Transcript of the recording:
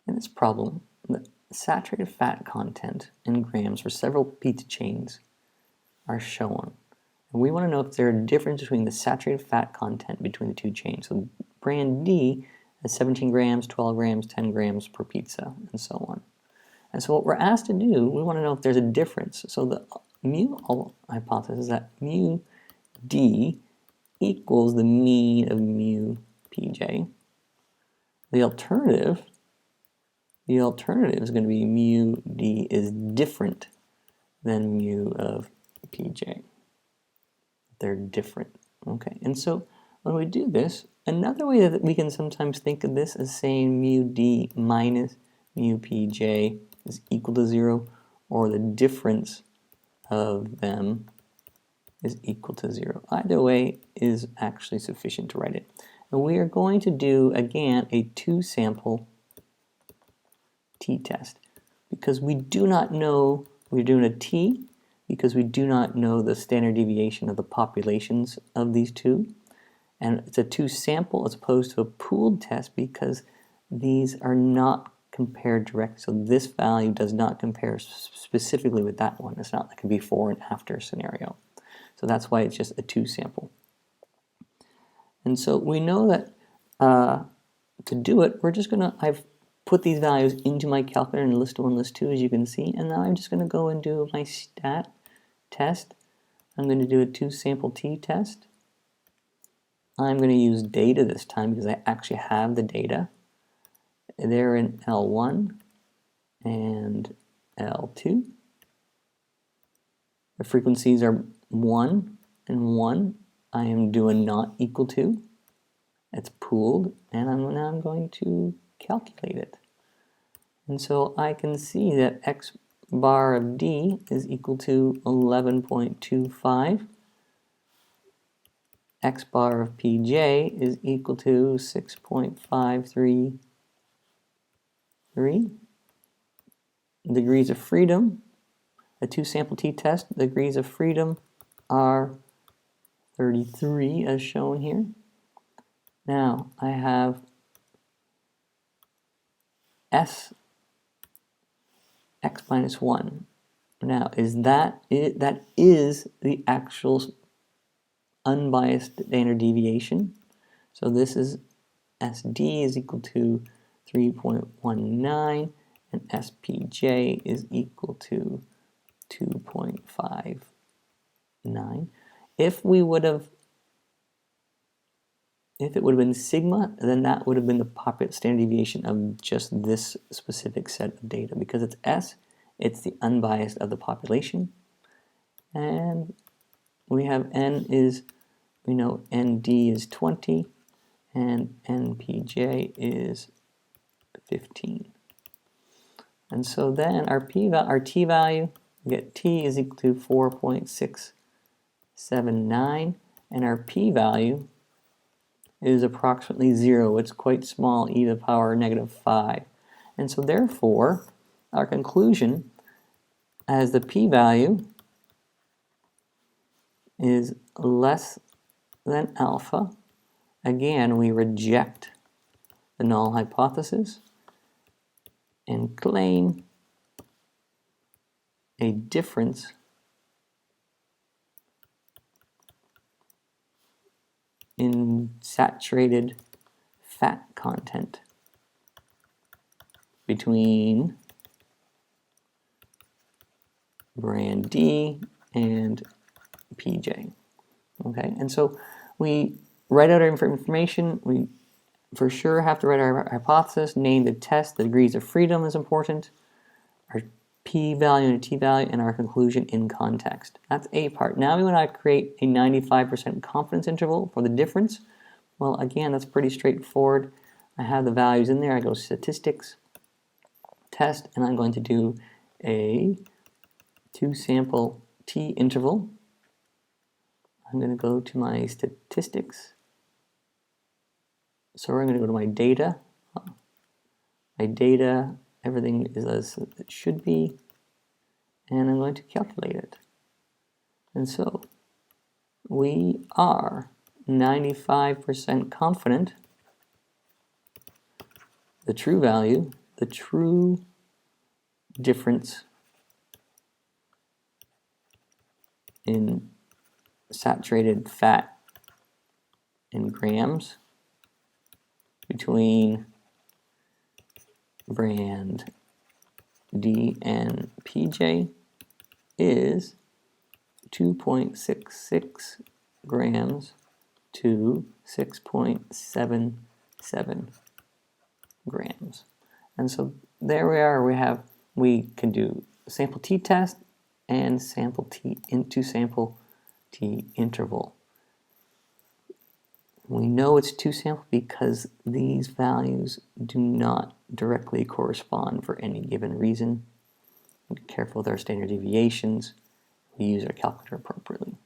In this problem, the saturated fat content in grams for several pizza chains are shown. And we want to know if there's a difference between the saturated fat content between the two chains. So brand D has 17 grams, 12 grams, 10 grams per pizza, and so on. And so what we're asked to do, we want to know if there's a difference. So the mu hypothesis is that mu D equals the mean of mu Pj. The alternative is going to be mu D is different than mu of Pj. They're different. Okay, and so when we do this, another way that we can sometimes think of this is saying mu D minus mu Pj is equal to 0, or the difference of them is equal to 0. Either way is actually sufficient to write it. And we are going to do, again, a two-sample t-test, because we do not know, we're doing a t, because we do not know the standard deviation of the populations of these two. And it's a two-sample as opposed to a pooled test because these are not compared directly. So this value does not compare specifically with that one. It's not like a before and after scenario. So that's why it's just a two-sample. And so we know that to do it, we're just going to, I've put these values into my calculator in list 1, list 2, as you can see. And now I'm just going to go and do my stat test. I'm going to do a two-sample t-test. I'm going to use data this time because I actually have the data. They're in L1 and L2. The frequencies are 1 and 1. I am doing not equal to. It's pooled, and now I'm going to calculate it. And so I can see that x bar of D is equal to 11.25. X bar of Pj is equal to 6.533. Degrees of freedom, a two-sample t-test, degrees of freedom are 33 as shown here. Now I have S x minus 1. Now that is the actual unbiased standard deviation. So this is SD is equal to 3.19 and SPJ is equal to 2.59. If it would have been sigma, then that would have been the popular standard deviation of just this specific set of data. Because it's S, it's the unbiased of the population. And we have N is, we know ND is 20 and NPJ is 15. And so then our t value, we get t is equal to 4.679, and our p value is approximately 0. It's quite small, e to the power -5. And so therefore, our conclusion as the p value is less than alpha, again, we reject the null hypothesis and claim a difference in saturated fat content between brand D and Pj. Okay, and so we write out our information. We for sure have to write our hypothesis, name the test, the degrees of freedom is important, our p-value and t-value, and our conclusion in context. That's A part. Now we want to create a 95% confidence interval for the difference. Well, again, that's pretty straightforward. I have the values in there. I go statistics, test, and I'm going to do a two-sample t interval. I'm going to go to my statistics. So we're going to go to my data. My data, everything is as it should be. And I'm going to calculate it. And so we are 95% confident the true value the true difference in saturated fat in grams between brand D and PJ is 2.66 grams to 6.77 grams. And so there we are. We can do sample t-test and sample t into sample t interval. We know it's two sample because these values do not directly correspond for any given reason. Be careful with our standard deviations. We use our calculator appropriately.